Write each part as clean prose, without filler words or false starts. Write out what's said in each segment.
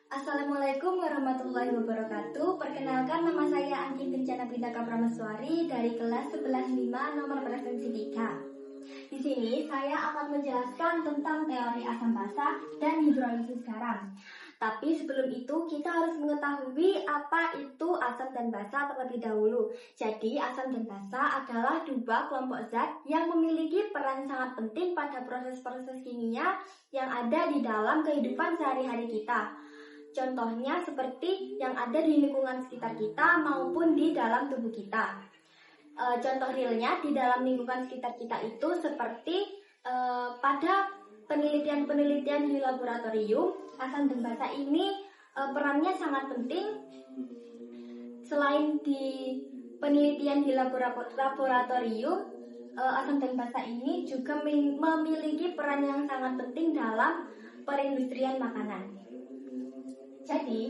Assalamualaikum warahmatullahi wabarakatuh. Perkenalkan, nama saya Anggi Kencana Bintaka Prameswari dari kelas 11.5 nomor presensi 3. Di sini saya akan menjelaskan tentang teori asam basa dan hidrolisis garam. Tapi sebelum itu kita harus mengetahui apa itu asam dan basa terlebih dahulu. Jadi asam dan basa adalah dua kelompok zat yang memiliki peran sangat penting pada proses-proses kimia yang ada di dalam kehidupan sehari-hari kita. Contohnya seperti yang ada di lingkungan sekitar kita maupun di dalam tubuh kita. Contoh realnya di dalam lingkungan sekitar kita itu seperti pada penelitian-penelitian di laboratorium, asam dan basa ini perannya sangat penting. Selain di penelitian di laboratorium, asam dan basa ini juga memiliki peran yang sangat penting dalam perindustrian makanan. Jadi,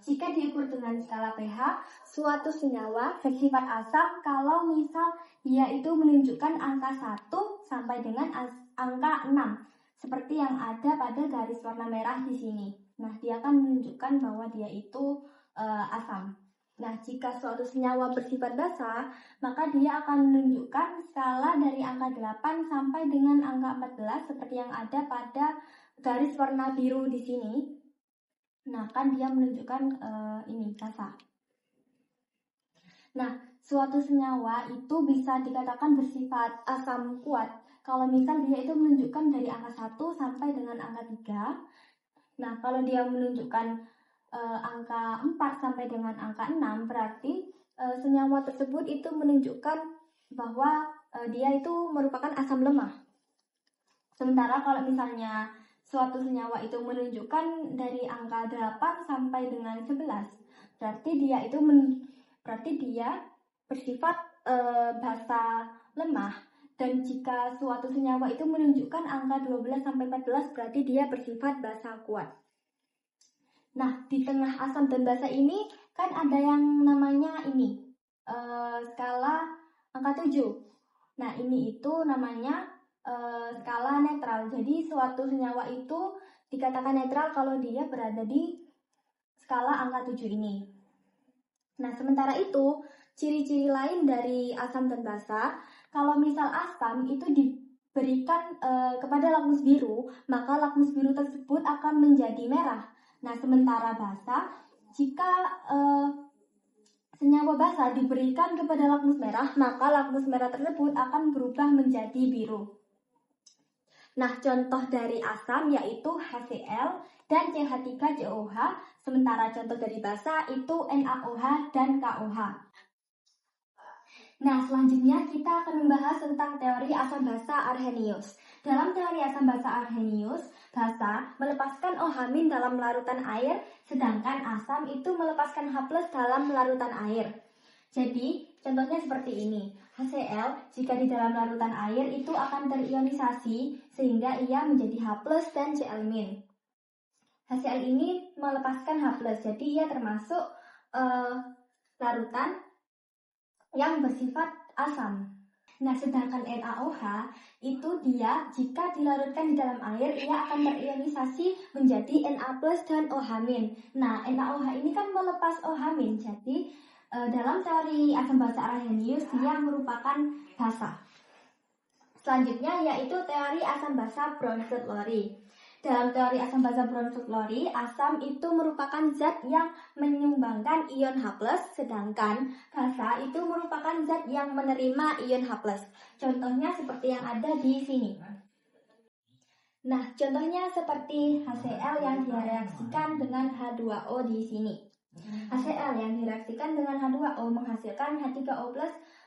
jika diukur dengan skala pH, suatu senyawa bersifat asam kalau misal dia itu menunjukkan angka 1 sampai dengan angka 6, seperti yang ada pada garis warna merah di sini. Nah, dia akan menunjukkan bahwa dia itu asam. Nah, jika suatu senyawa bersifat basa, maka dia akan menunjukkan skala dari angka 8 sampai dengan angka 14, seperti yang ada pada garis warna biru di sini. Nah, kan dia menunjukkan ini basa. Nah, suatu senyawa itu bisa dikatakan bersifat asam kuat kalau misal dia itu menunjukkan dari angka 1 sampai dengan angka 3. Nah, kalau dia menunjukkan angka 4 sampai dengan angka 6, berarti senyawa tersebut itu menunjukkan bahwa dia itu merupakan asam lemah. Sementara kalau misalnya suatu senyawa itu menunjukkan dari angka 8 sampai dengan 11, berarti dia bersifat basa lemah. Dan jika suatu senyawa itu menunjukkan angka 12 sampai 14, berarti dia bersifat basa kuat. Nah, di tengah asam dan basa ini kan ada yang namanya ini skala angka 7. Nah, ini itu namanya skala netral. Jadi suatu senyawa itu dikatakan netral kalau dia berada di skala angka 7 ini. Nah, sementara itu ciri-ciri lain dari asam dan basa, kalau misal asam itu diberikan kepada lakmus biru, maka lakmus biru tersebut akan menjadi merah. Nah, sementara basa, jika senyawa basa diberikan kepada lakmus merah, maka lakmus merah tersebut akan berubah menjadi biru. Nah, contoh dari asam yaitu HCl dan CH3COH, sementara contoh dari basa itu NaOH dan KOH. Nah, selanjutnya kita akan membahas tentang teori asam basa Arrhenius. Dalam teori asam basa Arrhenius, basa melepaskan OH- dalam larutan air, sedangkan asam itu melepaskan H+ dalam larutan air. Jadi, contohnya seperti ini. HCl jika di dalam larutan air itu akan terionisasi sehingga ia menjadi H+ dan Cl-. HCl ini melepaskan H+, jadi ia termasuk larutan yang bersifat asam. Nah, sedangkan NaOH itu dia jika dilarutkan di dalam air ia akan terionisasi menjadi Na+ dan OH-. Nah, NaOH ini kan melepas OH-, jadi dalam teori asam basa Arrhenius dia merupakan basa. Selanjutnya yaitu teori asam basa Brownfield-Lowry. Dalam teori asam basa Brownfield-Lowry, asam itu merupakan zat yang menyumbangkan ion H+, sedangkan basa itu merupakan zat yang menerima ion H+. Contohnya seperti yang ada di sini. Nah, contohnya seperti HCl yang direaksikan dengan H2O di sini. HCl yang direaksikan dengan H2O menghasilkan H3O+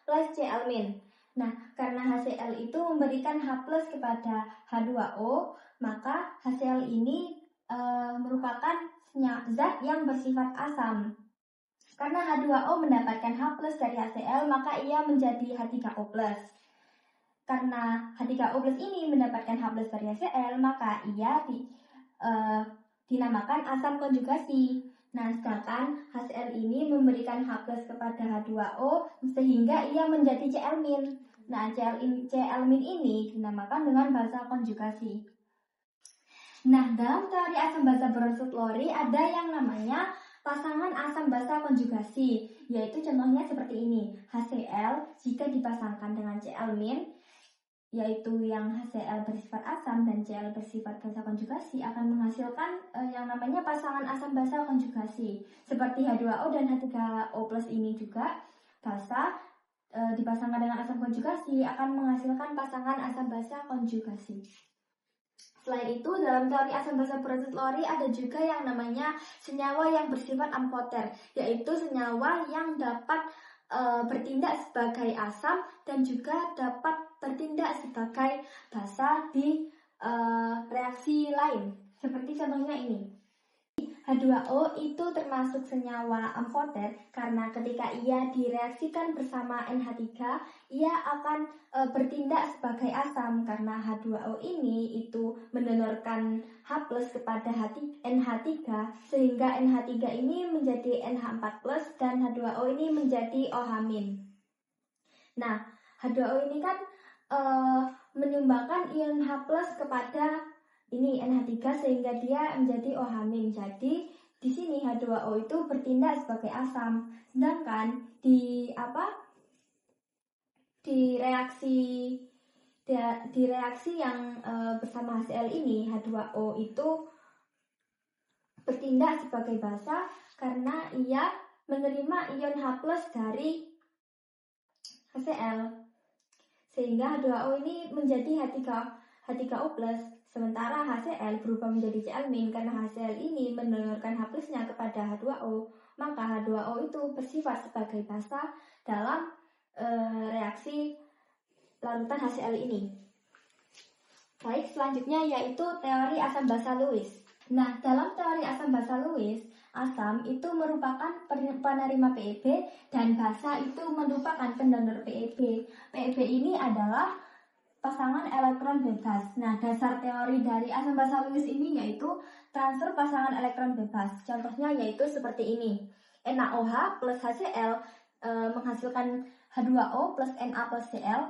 plus Cl-. Nah, karena HCl itu memberikan H+ kepada H2O, maka HCl ini merupakan zat yang bersifat asam. Karena H2O mendapatkan H+ dari HCl, maka ia menjadi H3O+. Karena H3O+ ini mendapatkan H+ dari HCl, maka ia dinamakan asam konjugasi. Nah, sedangkan HCl ini memberikan H+ kepada H2O sehingga ia menjadi Cl-. Nah, Cl- ini dinamakan dengan basa konjugasi. Nah, dalam teori asam basa Bronsted-Lowry ada yang namanya pasangan asam basa konjugasi, yaitu contohnya seperti ini. HCl jika dipasangkan dengan Cl-, yaitu yang HCl bersifat asam dan Cl bersifat basa konjugasi, akan menghasilkan yang namanya pasangan asam basa konjugasi. Seperti H2O dan H3O+ ini juga basa dipasangkan dengan asam konjugasi akan menghasilkan pasangan asam basa konjugasi. Selain itu, dalam teori asam basa Bronsted-Lowry ada juga yang namanya senyawa yang bersifat amfoter, yaitu senyawa yang dapat bertindak sebagai asam dan juga dapat bertindak sebagai basa di reaksi lain. Seperti contohnya ini. H2O itu termasuk senyawa amfoter karena ketika ia direaksikan bersama NH3, ia akan bertindak sebagai asam karena H2O ini itu mendonorkan H+ kepada NH3 sehingga NH3 ini menjadi NH4+ dan H2O ini menjadi OH-. Nah, H2O ini kan menyumbangkan ion H+ kepada ini NH3 sehingga dia menjadi OH-. Jadi di sini H2O itu bertindak sebagai asam. Sedangkan di reaksi yang bersama HCl ini H2O itu bertindak sebagai basa karena ia menerima ion H+ dari HCl. Sehingga H2O ini menjadi H3O+. Sementara HCl berubah menjadi Cl- karena HCl ini mendonorkan H+-nya kepada H2O, maka H2O itu bersifat sebagai basa dalam reaksi larutan HCl ini. Baik, selanjutnya yaitu teori asam basa Lewis. Nah, dalam teori asam basa Lewis, asam itu merupakan penerima PEB dan basa itu merupakan pendonor PEB. PEB ini adalah pasangan elektron bebas. Nah, dasar teori dari asam basa Lewis ini yaitu transfer pasangan elektron bebas. Contohnya yaitu seperti ini. NaOH plus HCl menghasilkan H2O plus Na plus Cl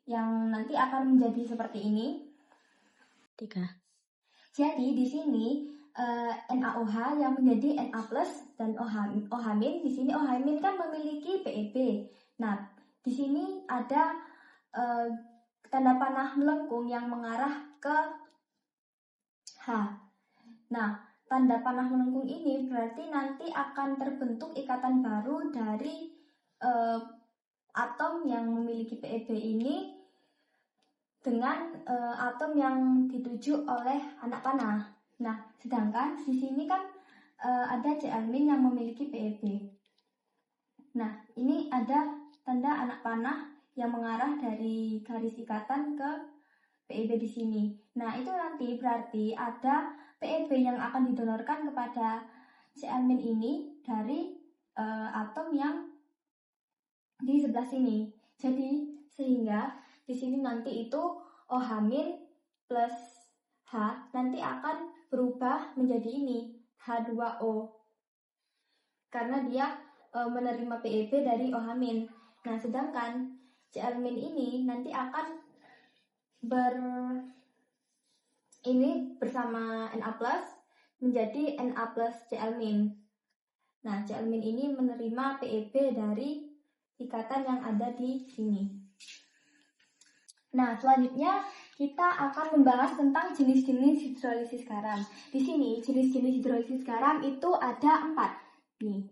yang nanti akan menjadi seperti ini. 3. Jadi di sini NaOH yang menjadi Na plus dan OH-, di sini OH- kan memiliki PEB. Nah, di sini ada tanda panah melengkung yang mengarah ke H. Nah, tanda panah melengkung ini berarti nanti akan terbentuk ikatan baru dari atom yang memiliki PEB ini dengan atom yang dituju oleh anak panah. Nah, sedangkan di sini kan ada Cl- yang memiliki PEB. Nah, ini ada tanda anak panah yang mengarah dari garis ikatan ke PEB di sini. Nah, itu nanti berarti ada PEB yang akan didonorkan kepada Cl- ini dari atom yang di sebelah sini. Jadi, sehingga di sini nanti itu OH- plus H nanti akan berubah menjadi ini, H2O. Karena dia menerima PEB dari OH-. Nah, sedangkan Cl- ini nanti akan bersama Na+ menjadi Na plus Cl-. Nah, Cl- ini menerima PEB dari ikatan yang ada di sini. Nah, selanjutnya kita akan membahas tentang jenis-jenis hidrolisis garam. Di sini jenis-jenis hidrolisis garam itu ada 4. Nih.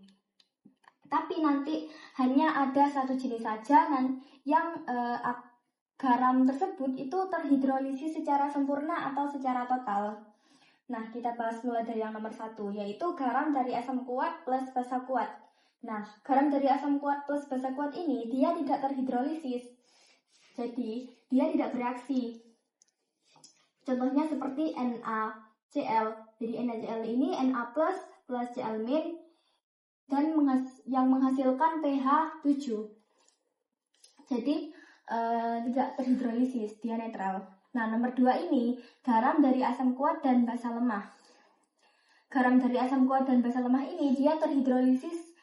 Tapi nanti hanya ada satu jenis saja yang garam tersebut itu terhidrolisis secara sempurna atau secara total. Nah, kita bahas mulai dari yang nomor 1, yaitu garam dari asam kuat plus basa kuat. Nah, garam dari asam kuat plus basa kuat ini dia tidak terhidrolisis. Jadi, dia tidak bereaksi. Contohnya seperti NaCl. Jadi, NaCl ini Na plus Cl- dan yang menghasilkan pH 7. Jadi, tidak terhidrolisis, dia netral. Nah, nomor 2 ini, garam dari asam kuat dan basa lemah. Garam dari asam kuat dan basa lemah ini, dia terhidrolisis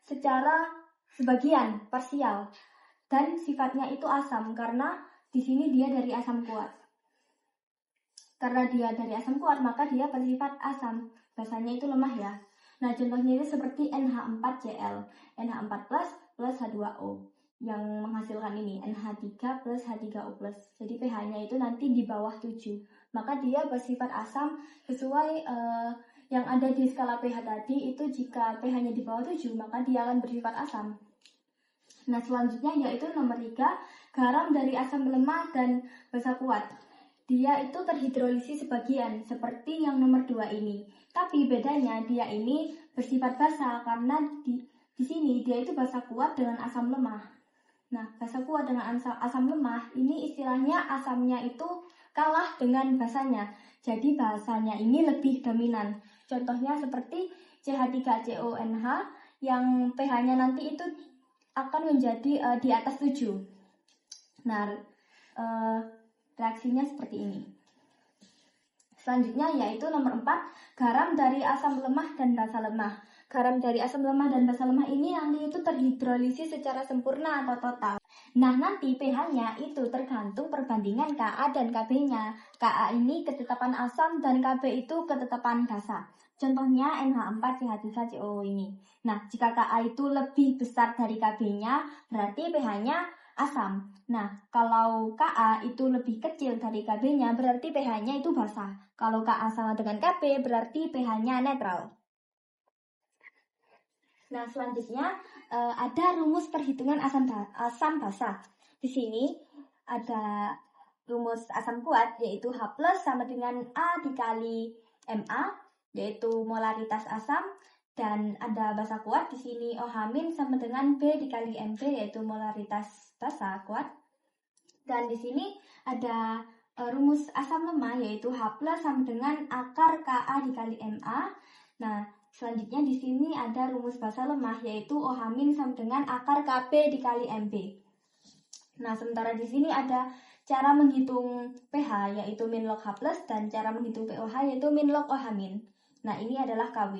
secara sebagian, parsial. Dan sifatnya itu asam, karena di sini dia dari asam kuat. Karena dia dari asam kuat, maka dia bersifat asam. Basanya itu lemah ya. Nah, contohnya itu seperti NH4Cl, NH4 plus H2O yang menghasilkan ini NH3 plus H3O+. Jadi pH-nya itu nanti di bawah 7. Maka dia bersifat asam sesuai yang ada di skala pH tadi. Itu jika pH-nya di bawah 7, maka dia akan bersifat asam. Nah, selanjutnya yaitu nomor 3, garam dari asam lemah dan basa kuat. Dia itu terhidrolisis sebagian, seperti yang nomor 2 ini. Tapi bedanya dia ini bersifat basa, karena di sini dia itu basa kuat dengan asam lemah. Nah, basa kuat dengan asam lemah, ini istilahnya asamnya itu kalah dengan basanya. Jadi basanya ini lebih dominan. Contohnya seperti CH3CONH yang pH-nya nanti itu akan menjadi di atas 7. Nah, reaksinya seperti ini. Selanjutnya yaitu nomor 4, garam dari asam lemah dan basa lemah. Garam dari asam lemah dan basa lemah ini nanti itu terhidrolisis secara sempurna atau total. Nah, nanti pH-nya itu tergantung perbandingan Ka dan Kb-nya. Ka ini ketetapan asam dan Kb itu ketetapan basa. Contohnya NH4CH3COO ini. Nah, jika Ka itu lebih besar dari Kb-nya, berarti pH-nya asam. Nah, kalau Ka itu lebih kecil dari Kb-nya, berarti pH-nya itu basa. Kalau Ka sama dengan Kb, berarti pH-nya netral. Nah, selanjutnya ada rumus perhitungan asam basa. Di sini ada rumus asam kuat, yaitu H+ sama dengan A dikali Ma, yaitu molaritas asam. Dan ada basa kuat di sini OH- sama dengan B dikali Mb, yaitu molaritas basa kuat. Dan di sini ada rumus asam lemah, yaitu H+ sama dengan akar Ka dikali Ma. Nah, selanjutnya di sini ada rumus basa lemah, yaitu OH- sama dengan akar Kb dikali Mb. Nah, sementara di sini ada cara menghitung pH, yaitu min log H+, dan cara menghitung pOH, yaitu min log OH-. Nah, ini adalah Kw.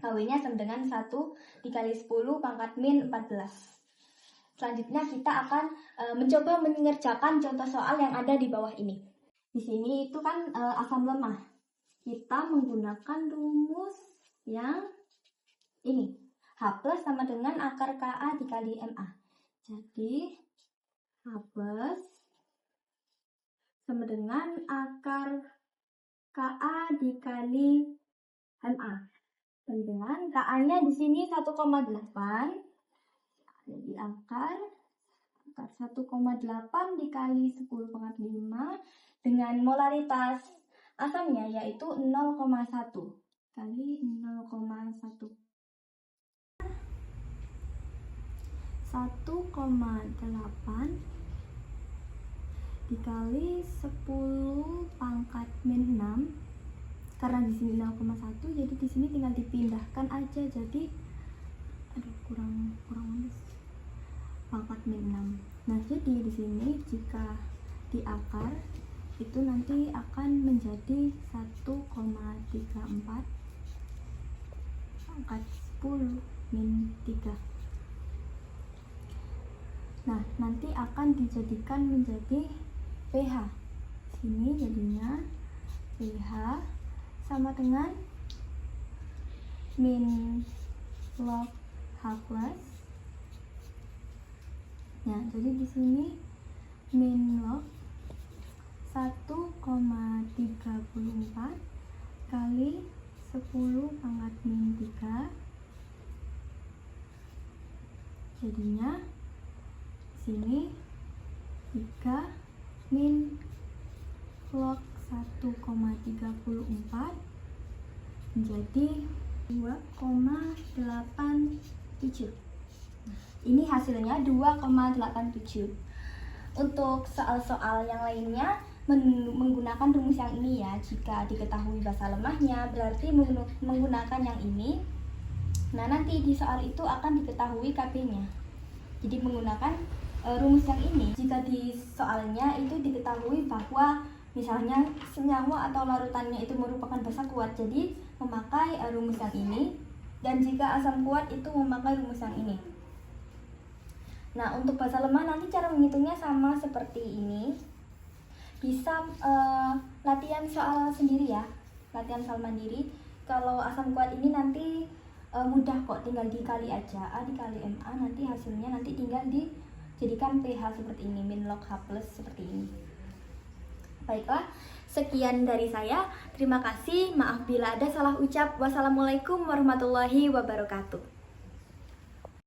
Kw-nya sama dengan 1 dikali 10 pangkat min 14. Selanjutnya kita akan mencoba mengerjakan contoh soal yang ada di bawah ini. Di sini itu kan asam lemah. Kita menggunakan rumus yang ini. H+ sama dengan akar Ka dikali Ma. Jadi H+ sama dengan akar Ka dikali Ma. Dan dengan Ka-nya di sini 1,8. Jadi akar 1,8 dikali 10 pangkat 5 dengan molaritas asamnya yaitu 0,1 kali 0,1. 1,8 dikali 10 pangkat min 6. Karena di sini 0,1, jadi di sini tinggal dipindahkan aja, jadi kurang pangkat min 6. Nah, jadi di sini jika di akar itu nanti akan menjadi 1,34 pangkat 10 min 3. Nah, nanti akan dijadikan menjadi pH. Sini jadinya pH sama dengan min log H+. Nah, jadi di sini min log 1,34 kali 10 pangkat min 3. Jadinya sini 3 min log 1,34 menjadi 2,87. Ini hasilnya 2,87. Untuk soal-soal yang lainnya menggunakan rumus yang ini ya. Jika diketahui basa lemahnya berarti menggunakan yang ini. Nah, nanti di soal itu akan diketahui Kb-nya. Jadi menggunakan rumus yang ini. Jika di soalnya itu diketahui bahwa misalnya senyawa atau larutannya itu merupakan basa kuat, jadi memakai rumus yang ini. Dan jika asam kuat itu memakai rumus yang ini. Nah, untuk basa lemah nanti cara menghitungnya sama seperti ini. bisa latihan soal sendiri ya, latihan soal mandiri. Kalau asam kuat ini nanti mudah kok, tinggal dikali aja, A dikali MA, nanti hasilnya nanti tinggal dijadikan pH seperti ini, min log H plus seperti ini. Baiklah, sekian dari saya. Terima kasih, maaf bila ada salah ucap. Wassalamualaikum warahmatullahi wabarakatuh.